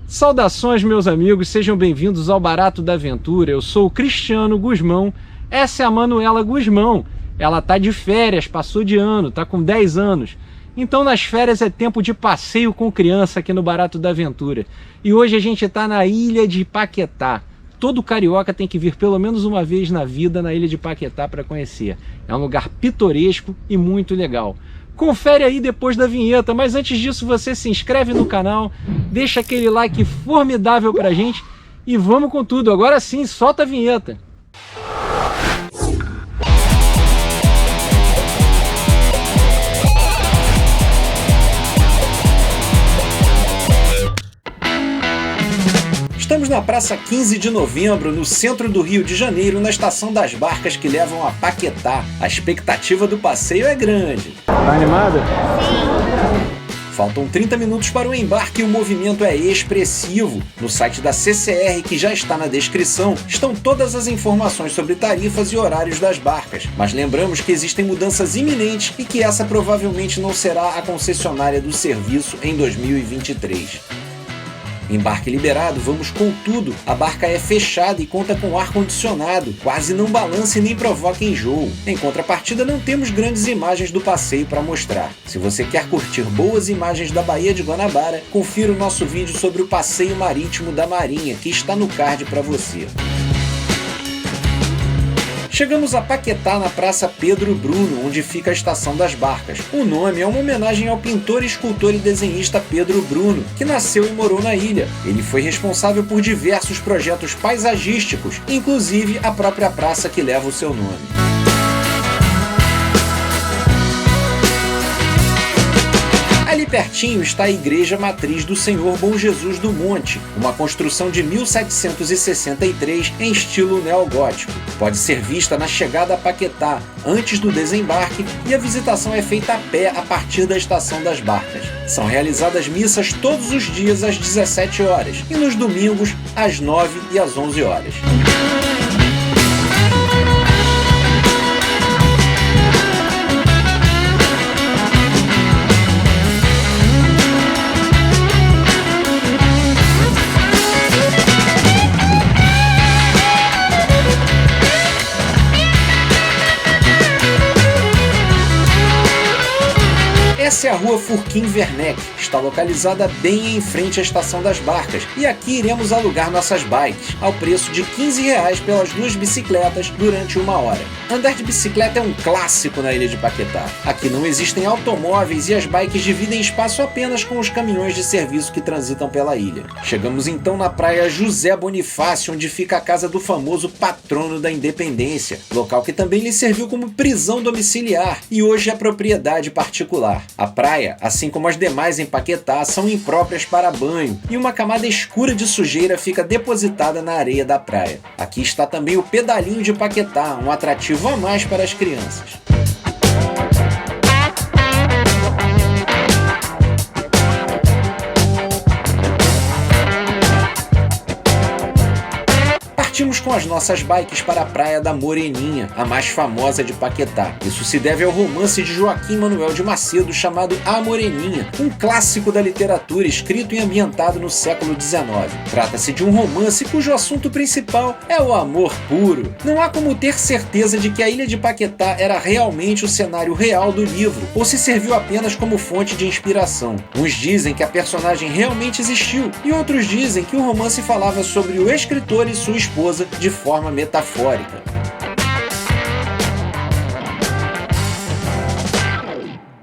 Saudações, meus amigos, sejam bem-vindos ao Barato da Aventura. Eu sou o Cristiano Guzmão, essa é a Manuela Guzmão. Ela tá de férias, passou de ano, tá com 10 anos. Então nas férias é tempo de passeio com criança aqui no Barato da Aventura. E hoje a gente tá na ilha de Paquetá. Todo carioca tem que vir pelo menos uma vez na vida na ilha de Paquetá para conhecer. É um lugar pitoresco e muito legal. Confere aí depois da vinheta, mas antes disso você se inscreve no canal, deixa aquele like formidável pra gente e vamos com tudo. Agora sim, solta a vinheta. Estamos na Praça 15 de Novembro, no centro do Rio de Janeiro, na estação das barcas que levam a Paquetá. A expectativa do passeio é grande. Tá animada? Sim! Faltam 30 minutos para o embarque e o movimento é expressivo. No site da CCR, que já está na descrição, estão todas as informações sobre tarifas e horários das barcas. Mas lembramos que existem mudanças iminentes e que essa provavelmente não será a concessionária do serviço em 2023. Embarque liberado, vamos com tudo. A barca é fechada e conta com ar-condicionado, quase não balança e nem provoca enjoo. Em contrapartida, não temos grandes imagens do passeio para mostrar. Se você quer curtir boas imagens da Baía de Guanabara, confira o nosso vídeo sobre o passeio marítimo da Marinha, que está no card para você. Chegamos a Paquetá na Praça Pedro Bruno, onde fica a Estação das Barcas. O nome é uma homenagem ao pintor, escultor e desenhista Pedro Bruno, que nasceu e morou na ilha. Ele foi responsável por diversos projetos paisagísticos, inclusive a própria praça que leva o seu nome. Ali pertinho está a Igreja Matriz do Senhor Bom Jesus do Monte, uma construção de 1763 em estilo neogótico. Pode ser vista na chegada a Paquetá, antes do desembarque, e a visitação é feita a pé a partir da Estação das Barcas. São realizadas missas todos os dias às 17 horas e nos domingos às 9 e às 11 horas. Essa é a Rua Furquim Werneck, está localizada bem em frente à Estação das Barcas, e aqui iremos alugar nossas bikes, ao preço de R$15 pelas 2 bicicletas durante 1 hora. Andar de bicicleta é um clássico na ilha de Paquetá. Aqui não existem automóveis e as bikes dividem espaço apenas com os caminhões de serviço que transitam pela ilha. Chegamos então na praia José Bonifácio, onde fica a casa do famoso patrono da Independência, local que também lhe serviu como prisão domiciliar e hoje é propriedade particular. A praia, assim como as demais em Paquetá, são impróprias para banho e uma camada escura de sujeira fica depositada na areia da praia. Aqui está também o Pedalinho de Paquetá, um atrativo a mais para as crianças. Partimos com as nossas bikes para a Praia da Moreninha, a mais famosa de Paquetá. Isso se deve ao romance de Joaquim Manuel de Macedo chamado A Moreninha, um clássico da literatura escrito e ambientado no século XIX. Trata-se de um romance cujo assunto principal é o amor puro. Não há como ter certeza de que a ilha de Paquetá era realmente o cenário real do livro, ou se serviu apenas como fonte de inspiração. Uns dizem que a personagem realmente existiu, e outros dizem que o romance falava sobre o escritor e sua esposa de forma metafórica.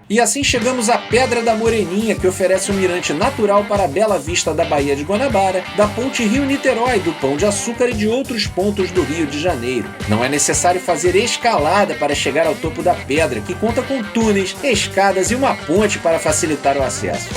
E assim chegamos à Pedra da Moreninha, que oferece um mirante natural para a bela vista da Baía de Guanabara, da Ponte Rio-Niterói, do Pão de Açúcar e de outros pontos do Rio de Janeiro. Não é necessário fazer escalada para chegar ao topo da pedra, que conta com túneis, escadas e uma ponte para facilitar o acesso.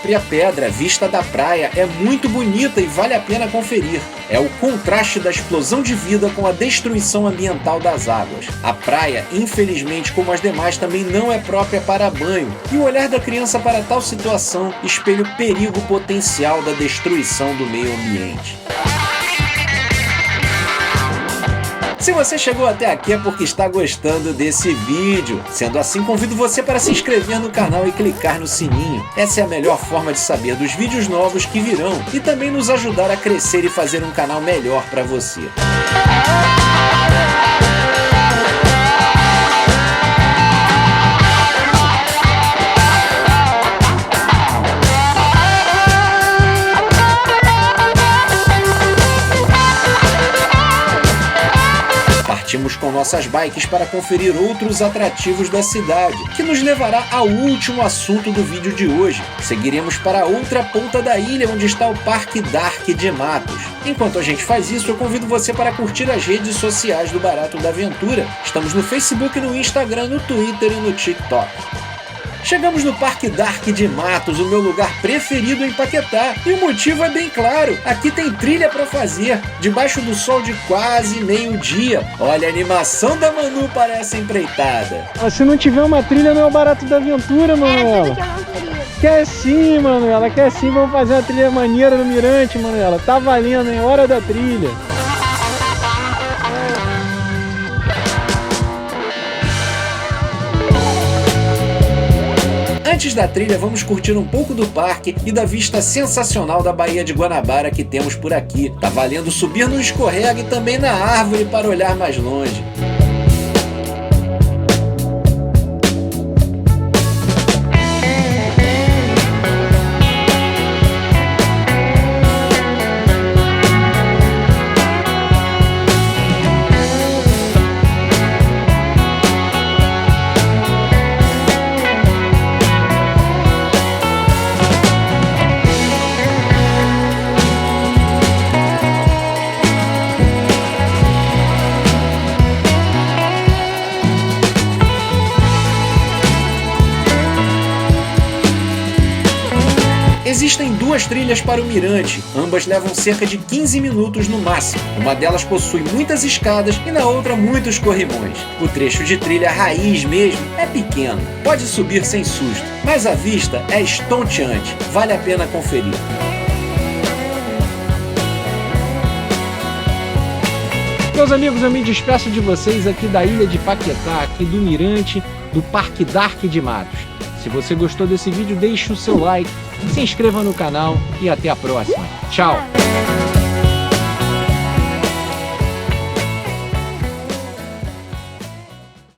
própria pedra, a vista da praia é muito bonita e vale a pena conferir. É o contraste da explosão de vida com a destruição ambiental das águas. A praia, infelizmente, como as demais, também não é própria para banho, e o olhar da criança para tal situação espelha o perigo potencial da destruição do meio ambiente. Se você chegou até aqui é porque está gostando desse vídeo. Sendo assim, convido você para se inscrever no canal e clicar no sininho. Essa é a melhor forma de saber dos vídeos novos que virão e também nos ajudar a crescer e fazer um canal melhor para você. Partimos com nossas bikes para conferir outros atrativos da cidade, que nos levará ao último assunto do vídeo de hoje. Seguiremos para a outra ponta da ilha, onde está o Parque Dark de Matos. Enquanto a gente faz isso, eu convido você para curtir as redes sociais do Barato da Aventura. Estamos no Facebook, no Instagram, no Twitter e no TikTok. Chegamos no Parque Dark de Matos, o meu lugar preferido em Paquetá. E o motivo é bem claro, aqui tem trilha para fazer, debaixo do sol de quase meio-dia. Olha, a animação da Manu para essa empreitada. Se não tiver uma trilha, não é o Barato da Aventura, Manuela. Quer sim, Manuela, quer sim. Vamos fazer uma trilha maneira no Mirante, Manuela. Tá valendo, hein? Hora da trilha. Antes da trilha, vamos curtir um pouco do parque e da vista sensacional da Baía de Guanabara que temos por aqui. Tá valendo subir no escorrega e também na árvore para olhar mais longe. Existem duas trilhas para o Mirante, ambas levam cerca de 15 minutos no máximo. Uma delas possui muitas escadas e na outra muitos corrimões. O trecho de trilha raiz mesmo é pequeno, pode subir sem susto, mas a vista é estonteante, vale a pena conferir. Meus amigos, eu me despeço de vocês aqui da ilha de Paquetá, aqui do Mirante, do Parque Dark de Matos. Se você gostou desse vídeo, deixe o seu like, se inscreva no canal e até a próxima. Tchau!